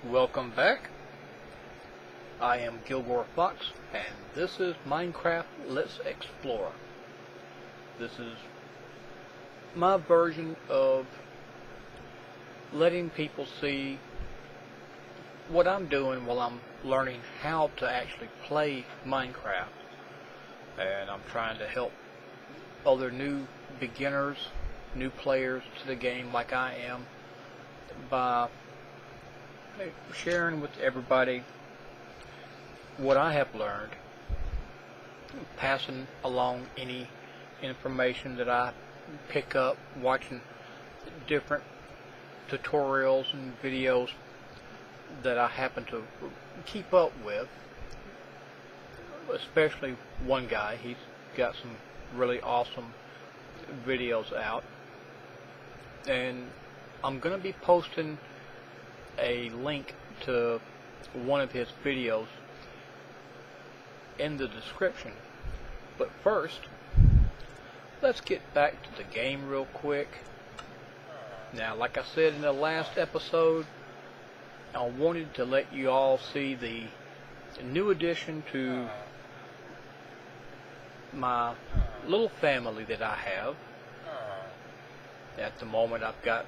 Welcome back. I am Gilmore Fox, and this is Minecraft Let's Explore. This is my version of letting people see what I'm doing while I'm learning how to actually play Minecraft. And I'm trying to help other new beginners, new players to the game like I am, by sharing with everybody what I have learned, passing along any information that I pick up watching different tutorials and videos that I happen to keep up with, especially one guy. He's got some really awesome videos out, and I'm going to be posting a link to one of his videos in the description. But first, let's get back to the game real quick. Now, like I said in the last episode, I wanted to let you all see the new addition to my little family that I have. At the moment, I've got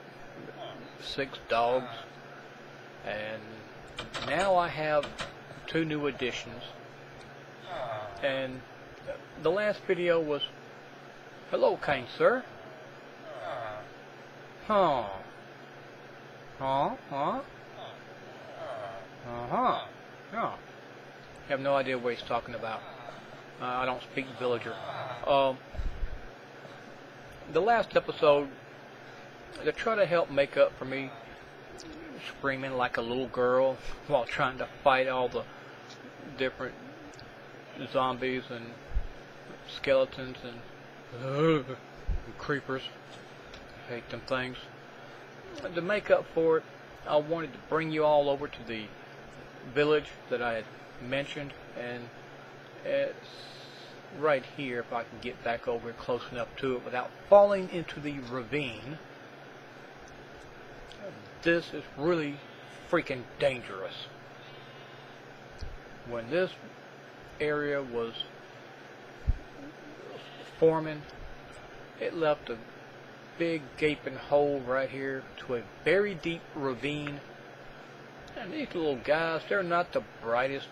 6 dogs, and now I have 2 new additions. And the last video was, "Hello, kind sir." Huh. Huh? Huh? Uh-huh. No. Have no idea what he's talking about. I don't speak villager. The last episode, to try to help make up for me screaming like a little girl while trying to fight all the different zombies and skeletons and creepers. I hate them things. To make up for it, I wanted to bring you all over to the village that I had mentioned, and it's right here. If I can get back over close enough to it without falling into the ravine. This is really freaking dangerous. When this area was forming, it left a big gaping hole right here to a very deep ravine. And these little guys, they're not the brightest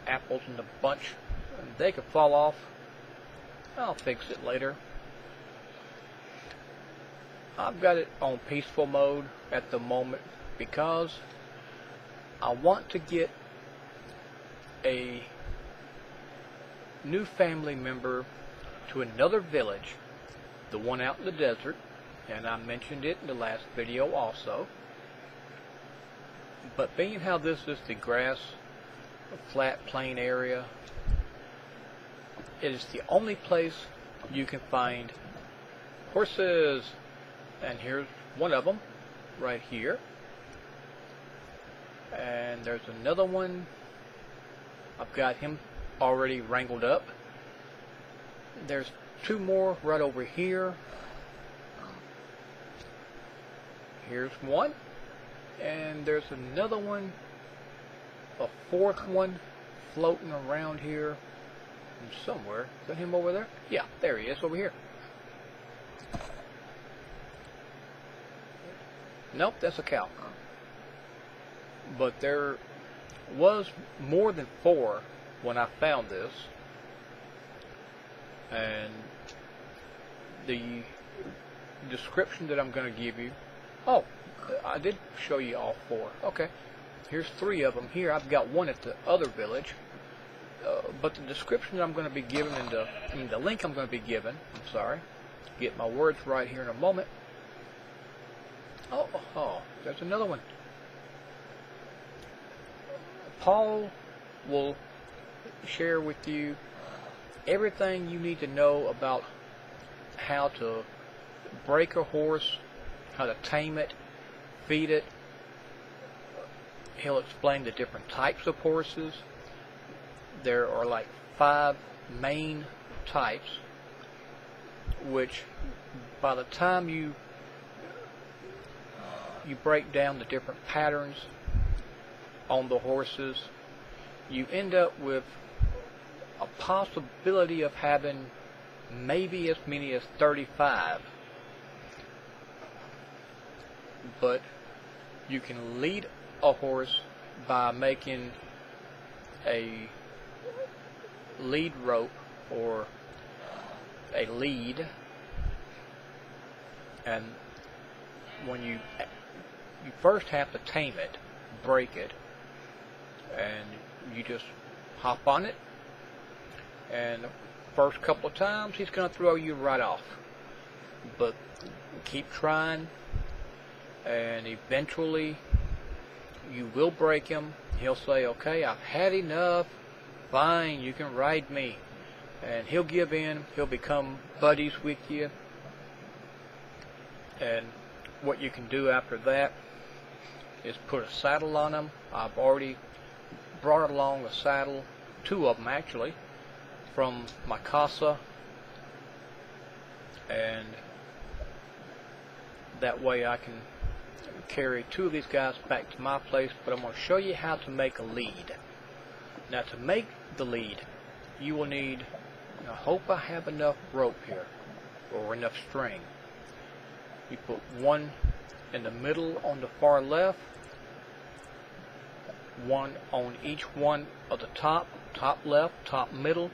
apples in the bunch. They could fall off. I'll fix it later. I've got it on peaceful mode at the moment because I want to get a new family member to another village, the one out in the desert, and I mentioned it in the last video also. But being how this is the grass, flat plain area, it is the only place you can find horses. And here's one of them right here, and there's another one. I've got him already wrangled up. There's 2 more right over here. Here's one, and there's another one, a 4th one floating around here somewhere. Is that him over there? Yeah, there he is over here. Nope, that's a cow. But there was more than 4 when I found this. And the description that I'm going to give you... Oh, I did show you all 4. Okay. Here's 3 of them here. I've got one at the other village. But the description that I'm going to be giving, the link I'm going to be giving, I'm sorry, get my words right here in a moment. Oh, there's another one. Paul will share with you everything you need to know about how to break a horse, how to tame it, feed it. He'll explain the different types of horses. There are like 5 main types, which by the time you break down the different patterns on the horses, you end up with a possibility of having maybe as many as 35. But you can lead a horse by making a lead rope or a lead, and when you first have to tame it, break it, and you just hop on it, and the first couple of times he's going to throw you right off, but keep trying, and eventually you will break him. He'll say, okay, I've had enough, fine, you can ride me, and he'll give in. He'll become buddies with you, and what you can do after that is put a saddle on him. I've already brought along a saddle, 2 of them actually, from my casa, and that way I can carry 2 of these guys back to my place. But I'm going to show you how to make a lead. Now, to make the lead, you will need, I hope I have enough rope here, or enough string. You put 1 in the middle on the far left, 1 on each one of the top left, top middle,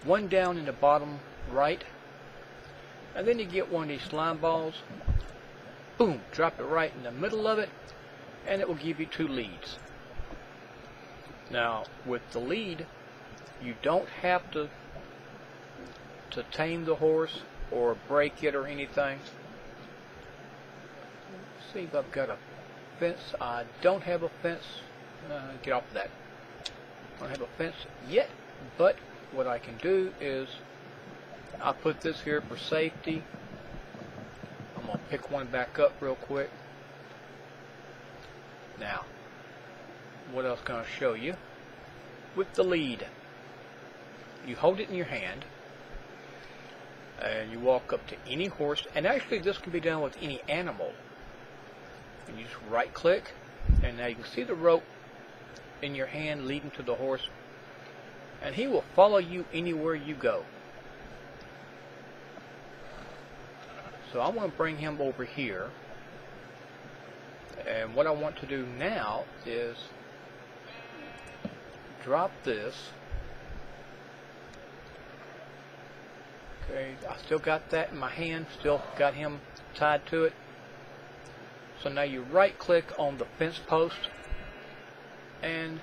1 down in the bottom right, and then you get one of these slime balls, boom, drop it right in the middle of it, and it will give you 2 leads. Now, with the lead, you don't have to tame the horse or break it or anything. Let's see if I've got a fence. I don't have a fence. Get off of that. I don't have a fence yet, but what I can do is I'll put this here for safety. I'm going to pick one back up real quick. Now, what else can I show you? With the lead, you hold it in your hand, and you walk up to any horse, and actually this can be done with any animal. And you just right click, and now you can see the rope in your hand leading to the horse, and he will follow you anywhere you go. So I want to bring him over here, and what I want to do now is drop this. Okay, I still got that in my hand, still got him tied to it. So now you right click on the fence post, and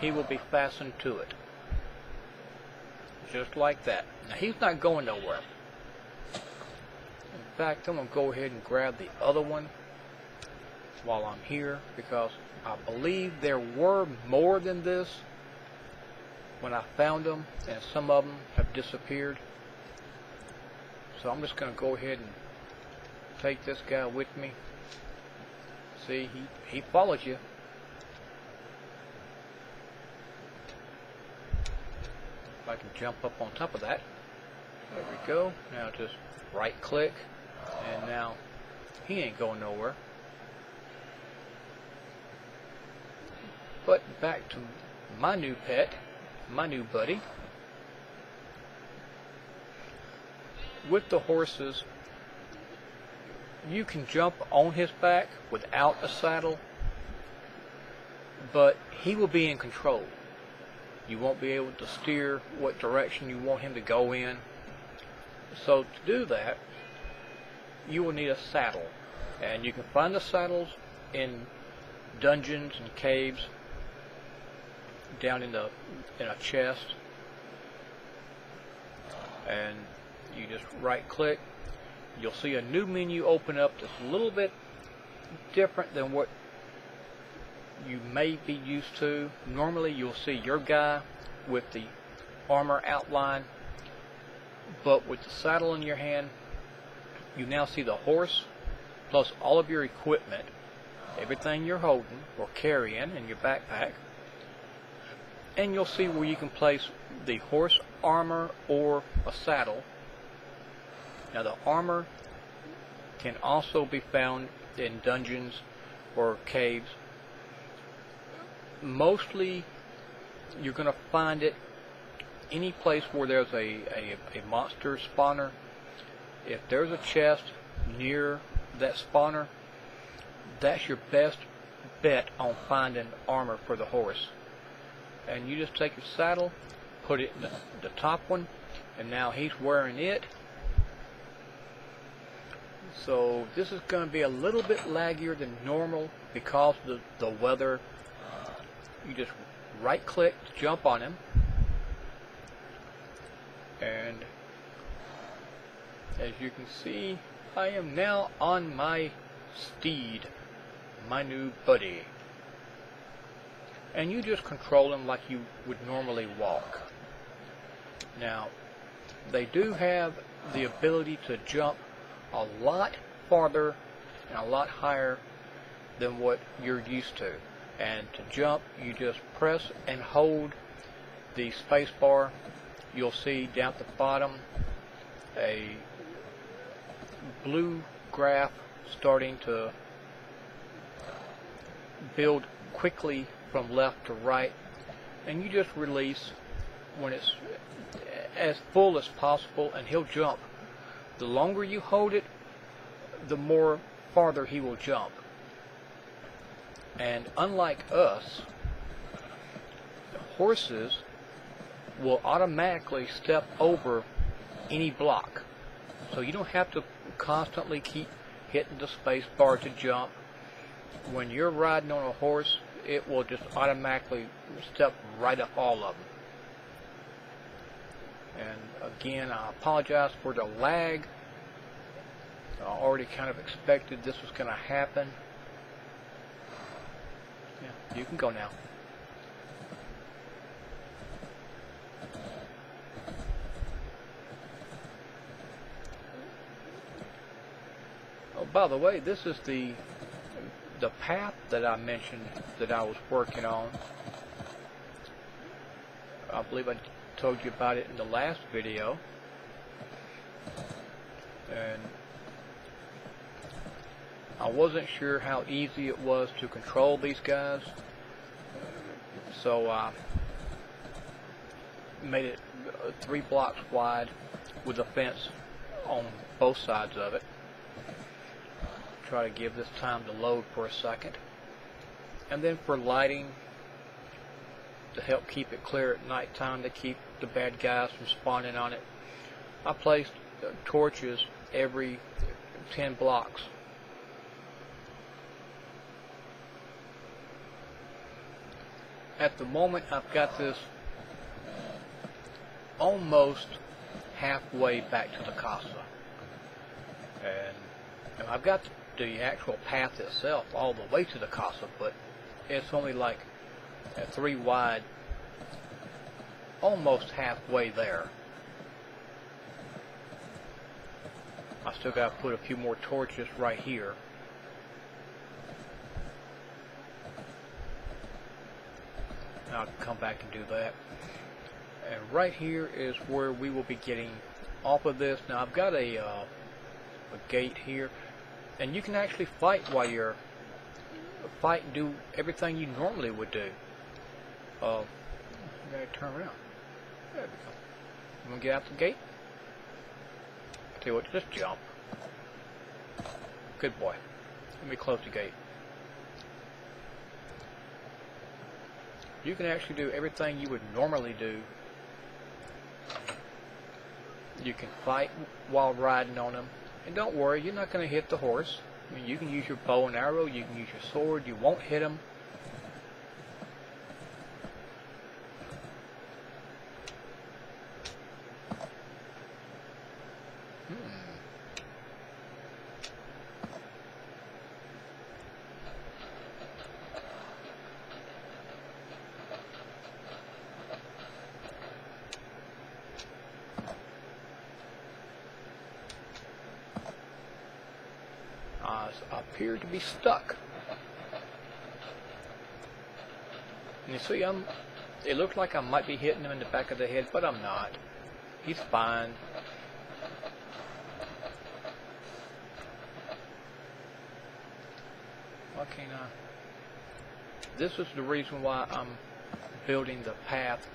he will be fastened to it. Just like that. Now he's not going nowhere. In fact, I'm going to go ahead and grab the other one while I'm here, because I believe there were more than this when I found them, and some of them have disappeared. So I'm just going to go ahead and take this guy with me. See, he follows you. If I can jump up on top of that. There we go. Now just right click, and now he ain't going nowhere. But back to my new pet, my new buddy. With the horses, you can jump on his back without a saddle, but he will be in control. You won't be able to steer what direction you want him to go in. So to do that, you will need a saddle, and you can find the saddles in dungeons and caves down in a chest, and you just right click. You'll see a new menu open up that's a little bit different than what you may be used to. Normally you'll see your guy with the armor outline, but with the saddle in your hand, you now see the horse plus all of your equipment, everything you're holding or carrying in your backpack, and you'll see where you can place the horse armor or a saddle. Now the armor can also be found in dungeons or caves, mostly you're going to find it any place where there's a monster spawner. If there's a chest near that spawner, that's your best bet on finding armor for the horse. And you just take your saddle, put it in the top one, and now he's wearing it. So this is going to be a little bit laggier than normal because of the weather. You just right click to jump on him, and as you can see, I am now on my steed, my new buddy. And you just control him like you would normally walk. Now, they do have the ability to jump a lot farther and a lot higher than what you're used to. And to jump, you just press and hold the space bar. You'll see down at the bottom a blue graph starting to build quickly from left to right, and you just release when it's as full as possible, and he'll jump. The longer you hold it, the more farther he will jump. And unlike us, horses will automatically step over any block, so you don't have to constantly keep hitting the space bar to jump. When you're riding on a horse, it will just automatically step right up all of them. And again, I apologize for the lag. I already kind of expected this was going to happen. Yeah, you can go now. Oh, by the way, this is the path that I mentioned that I was working on. I believe I told you about it in the last video. And I wasn't sure how easy it was to control these guys, so I made it 3 blocks wide with a fence on both sides of it. Try to give this time to load for a second. And then for lighting, to help keep it clear at night time, to keep the bad guys from spawning on it, I placed torches every 10 blocks. At the moment, I've got this almost halfway back to the casa, and I've got the actual path itself all the way to the casa, but it's only like at 3 wide, almost halfway there. I still got to put a few more torches right here. I'll come back and do that. And right here is where we will be getting off of this. Now I've got a gate here, and you can actually fight while you're and do everything you normally would do. You gotta turn around. There we go. You wanna get out the gate? Tell you what, just jump. Good boy. Let me close the gate. You can actually do everything you would normally do. You can fight while riding on them. And don't worry, you're not going to hit the horse. I mean, you can use your bow and arrow, you can use your sword, you won't hit them. Appear to be stuck. And you see, it looks like I might be hitting him in the back of the head, but I'm not. He's fine. Why can't I? this is the reason why I'm building the path.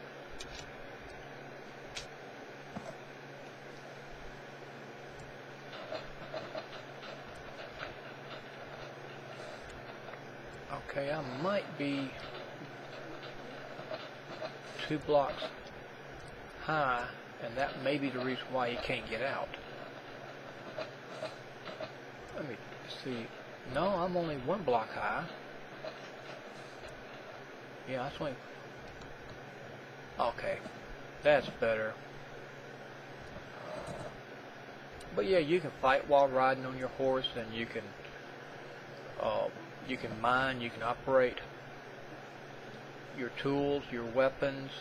Okay, I might be 2 blocks high, and that may be the reason why he can't get out. Let me see. No, I'm only 1 block high. Yeah, that's only... Okay, that's better. But yeah, you can fight while riding on your horse, and you can mine, you can operate your tools, your weapons.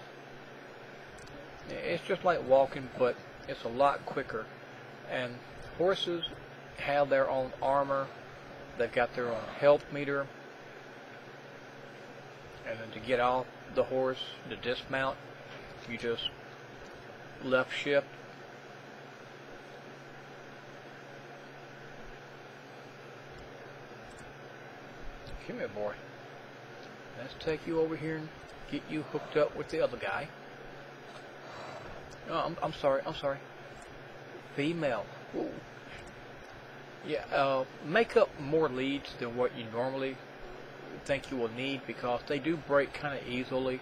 It's just like walking, but it's a lot quicker. And horses have their own armor. They've got their own health meter. And then to get off the horse, to dismount, you just left shift. Come here, boy. Let's take you over here and get you hooked up with the other guy. Oh, I'm sorry. Female. Ooh. Yeah, make up more leads than what you normally think you will need, because they do break kind of easily.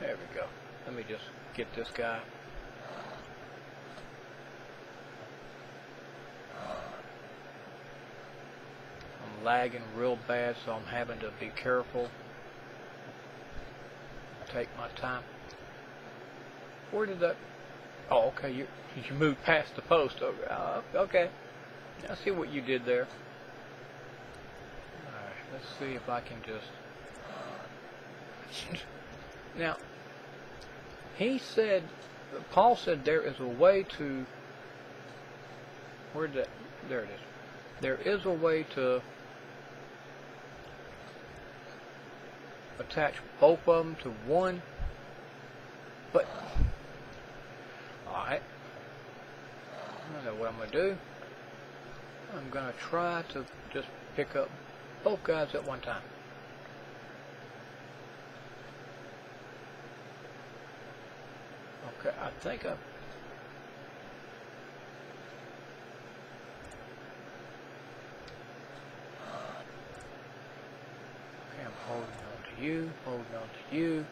There we go. Let me just get this guy. I'm lagging real bad, so I'm having to be careful. Take my time. Where did that... Oh, okay, you moved past the post. Okay. I see what you did there. Alright, let's see if I can just... Now, Paul said there is a way to... Where did that... There it is. There is a way to attach both of them to one, but... Alright. I know what I'm going to do. I'm going to try to just pick up both guys at one time. Okay, I think Okay, I'm holding on to you,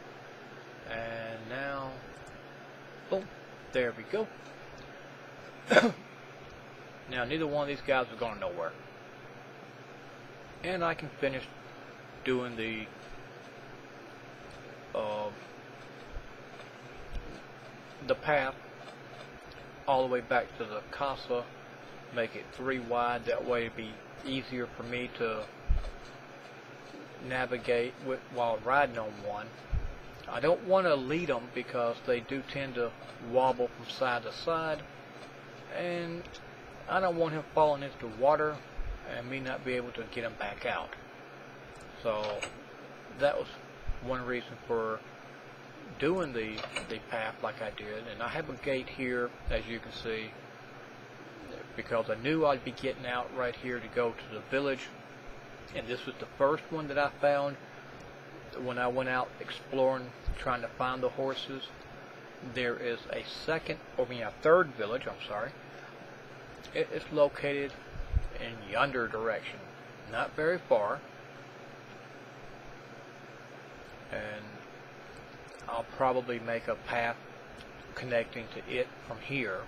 and now, boom, there we go. Now, neither one of these guys is going nowhere. And I can finish doing the path all the way back to the casa, make it 3 wide. That way it'd be easier for me to navigate while riding on one. I don't want to lead them because they do tend to wobble from side to side, and I don't want him falling into water and me not be able to get him back out. So that was one reason for doing the path like I did. And I have a gate here, as you can see, because I knew I'd be getting out right here to go to the village. And this was the first one that I found when I went out exploring, trying to find the horses. There is a third village, I'm sorry. It's located in yonder direction, not very far. And I'll probably make a path connecting to it from here.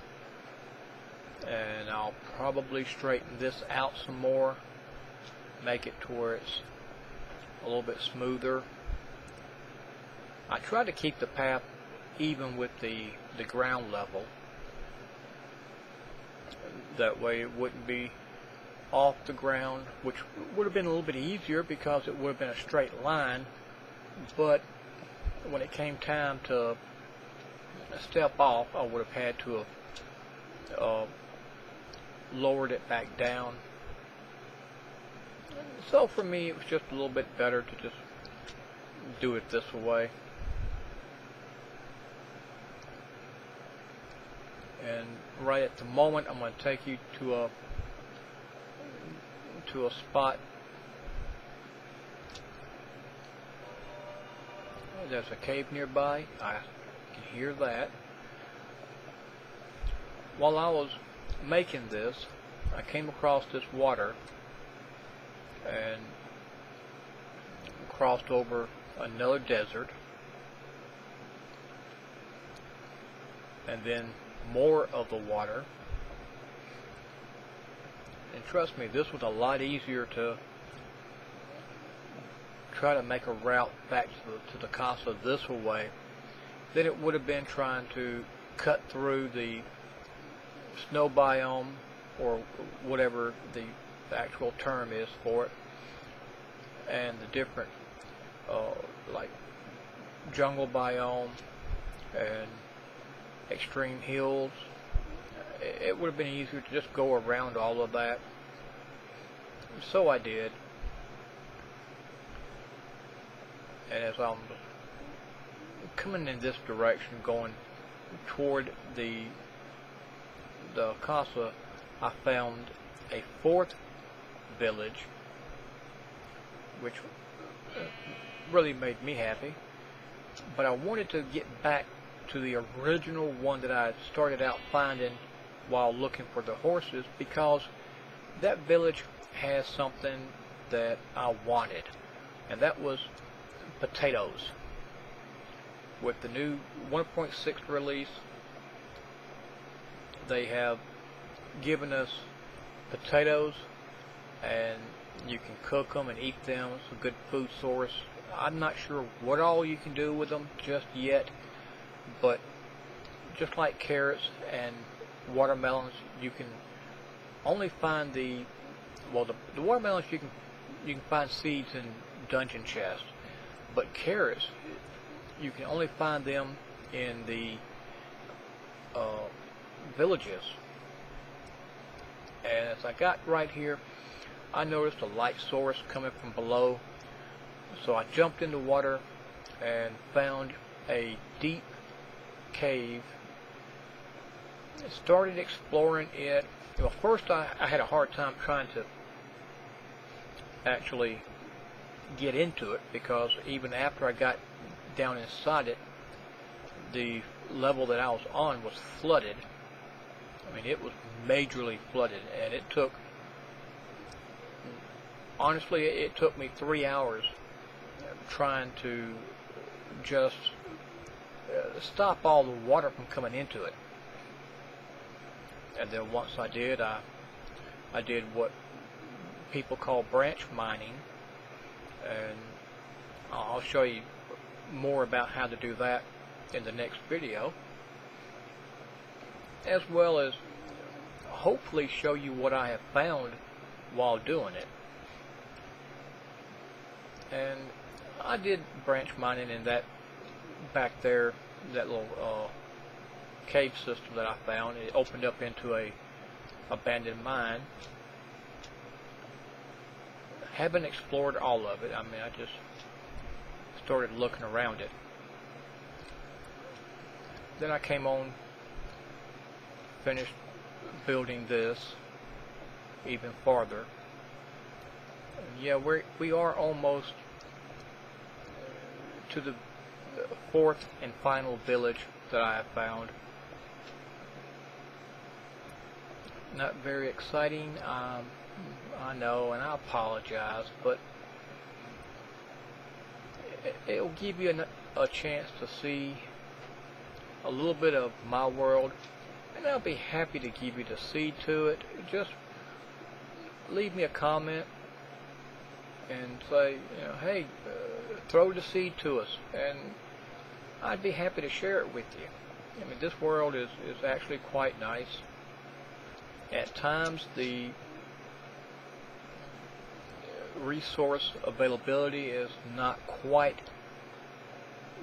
And I'll probably straighten this out some more, make it to where it's a little bit smoother. I try to keep the path even with the ground level. That way it wouldn't be off the ground, which would have been a little bit easier because it would have been a straight line. But when it came time to step off, I would have had to have lowered it back down. So for me, it was just a little bit better to just do it this way. And right at the moment, I'm going to take you to to a spot. There's a cave nearby. I can hear that. While I was making this, I came across this water and crossed over another desert, and then more of the water. And trust me, this was a lot easier to try to make a route back to the casa this way than it would have been trying to cut through the snow biome, or whatever the actual term is for it, and the different like jungle biome and extreme hills. It would have been easier to just go around all of that. So I did. And as I'm coming in this direction, going toward the casa, I found a fourth village, which really made me happy. But I wanted to get back to the original one that I started out finding while looking for the horses, because that village has something that I wanted, and that was potatoes. With the new 1.6 release, they have given us potatoes, and you can cook them and eat them. It's a good food source. I'm not sure what all you can do with them just yet, but just like carrots and watermelons, you can only find the watermelons you can find seeds in dungeon chests, but carrots you can only find them in the villages. And as I got right here, I noticed a light source coming from below, so I jumped in the water and found a deep cave. Started exploring it. Well, first I had a hard time trying to actually get into it, because even after I got down inside it, the level that I was on was flooded. I mean, it was majorly flooded, and it took, honestly, it took me 3 hours trying to just stop all the water from coming into it. And then once I did, I did what people call branch mining, and I'll show you more about how to do that in the next video, as well as hopefully show you what I have found while doing it. And I did branch mining in that back there, that little cave system that I found. It opened up into a abandoned mine. Haven't explored all of it. I mean, I just started looking around it. Then I came on, finished building this even farther. And yeah, we are almost to the fourth and final village that I have found. Not very exciting, I know, and I apologize, but it'll give you a chance to see a little bit of my world, and I'll be happy to give you the seed to it. Just leave me a comment and say, you know, hey, throw the seed to us, and I'd be happy to share it with you. I mean, this world is actually quite nice. At times, the resource availability is not quite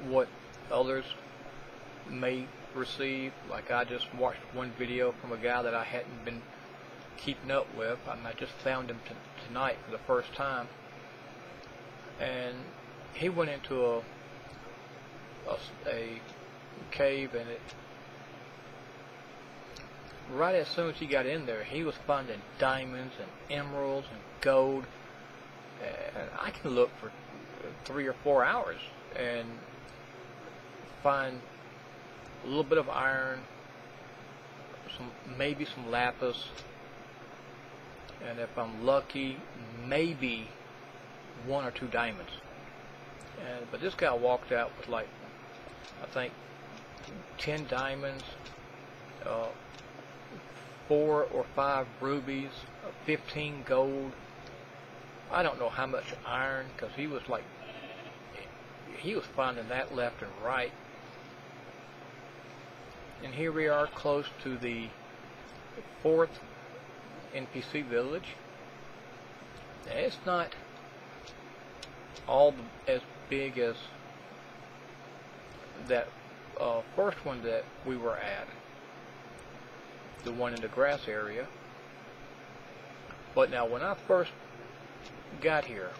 what others may receive. Like, I just watched one video from a guy that I hadn't been keeping up with. I just found him tonight for the first time, and he went into a cave, and it right as soon as he got in there, he was finding diamonds and emeralds and gold. And I can look for 3 or 4 hours and find a little bit of iron, maybe some lapis, and if I'm lucky, maybe 1 or 2 diamonds. But this guy walked out with, like, I think 10 diamonds, 4 or 5 rubies, 15 gold. I don't know how much iron, because he was finding that left and right. And here we are, close to the 4th NPC village. It's not all as big as that first one that we were at, the one in the grass area. But now, when I first got here,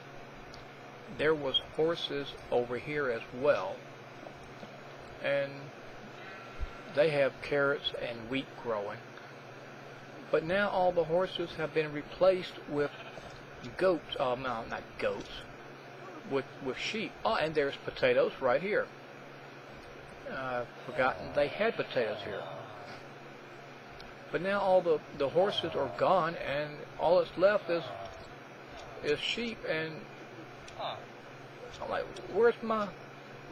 there was horses over here as well, and they have carrots and wheat growing. But now all the horses have been replaced with goats. No, not goats. With sheep. Oh, and there's potatoes right here. I've forgotten they had potatoes here. But now all the horses are gone, and all that's left is sheep. And I'm like, where's my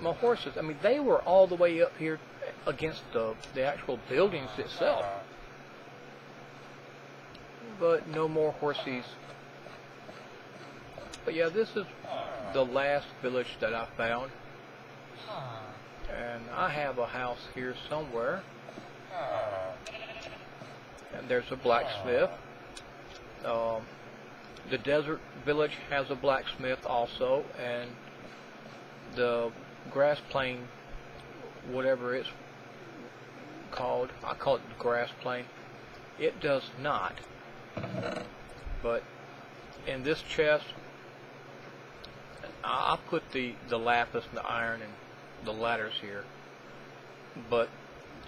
horses? I mean, they were all the way up here against the actual buildings itself. But no more horses. But yeah, this is the last village that I found. And I have a house here somewhere. And there's a blacksmith. The desert village has a blacksmith also, and the grass plain, whatever it's called, I call it the grass plain, it does not. But in this chest, I put the lapis and the iron and the ladders here, but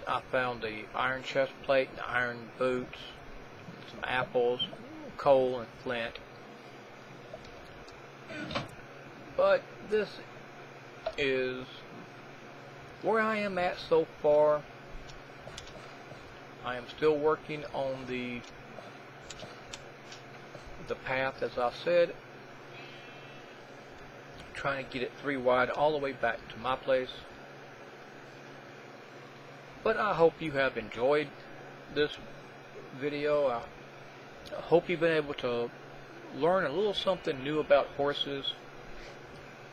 I found the iron chest plate, the iron boots, some apples, coal, and flint. But this is where I am at so far. I am still working on the path, as I said, trying to get it 3 wide all the way back to my place. But I hope you have enjoyed this video. I hope you've been able to learn a little something new about horses,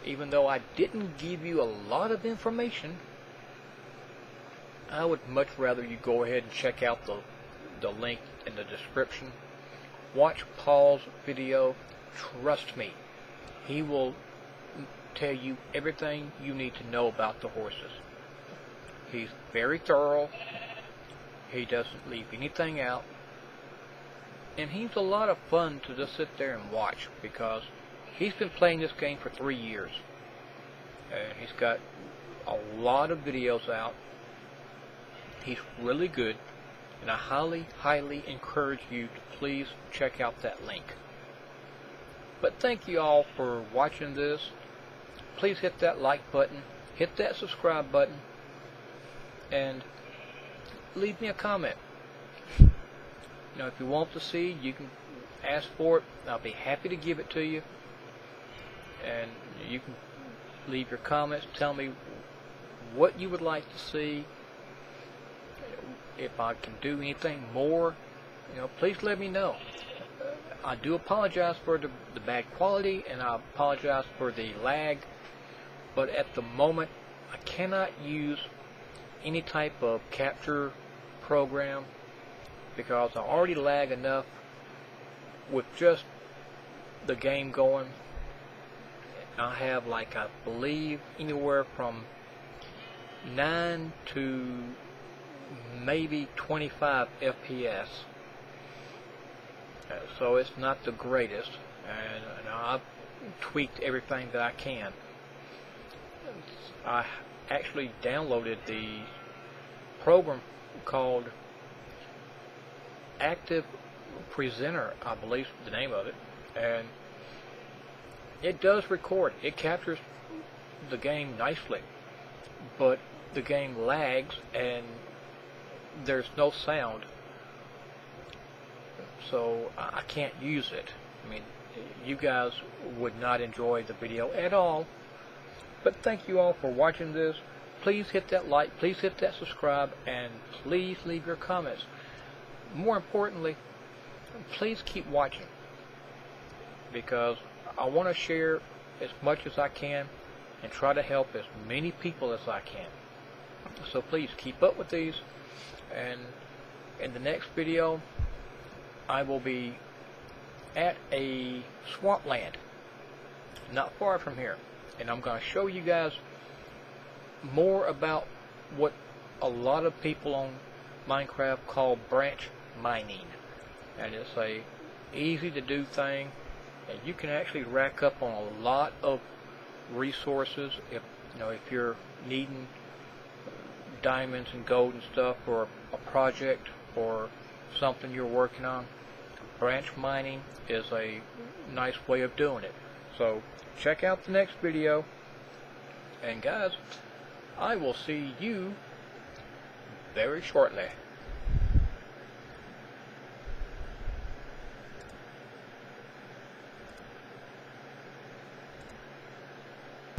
even though I didn't give you a lot of information. I would much rather you go ahead and check out the link in the description. Watch Paul's video. Trust me, he will tell you everything you need to know about the horses. He's very thorough. He doesn't leave anything out. And he's a lot of fun to just sit there and watch, because he's been playing this game for 3 years. And he's got a lot of videos out. He's really good, and I highly, highly encourage you to please check out that link. But thank you all for watching this. Please hit that like button, hit that subscribe button, and leave me a comment. You know, if you want to see, you can ask for it. I'll be happy to give it to you. And you can leave your comments, tell me what you would like to see. If I can do anything more, you know, please let me know. I do apologize for the bad quality, and I apologize for the lag, but at the moment I cannot use any type of capture program, because I already lag enough with just the game going. I have, like, I believe anywhere from 9 to maybe 25 FPS. So it's not the greatest, and I've tweaked everything that I can. I actually downloaded the program called active presenter, I believe the name of it, and it does record. It captures the game nicely, but the game lags and there's no sound, so I can't use it. I mean, you guys would not enjoy the video at all. But thank you all for watching this. Please hit that like, please hit that subscribe, and please leave your comments. More importantly, please keep watching, because I want to share as much as I can and try to help as many people as I can. So please keep up with these, and in the next video I will be at a swampland not far from here, and I'm going to show you guys more about what a lot of people on Minecraft call branch mining, and it's a easy to do thing, and you can actually rack up on a lot of resources if if you're needing diamonds and gold and stuff for a project or something you're working on. Branch mining is a nice way of doing it. So check out the next video, and guys, I will see you very shortly.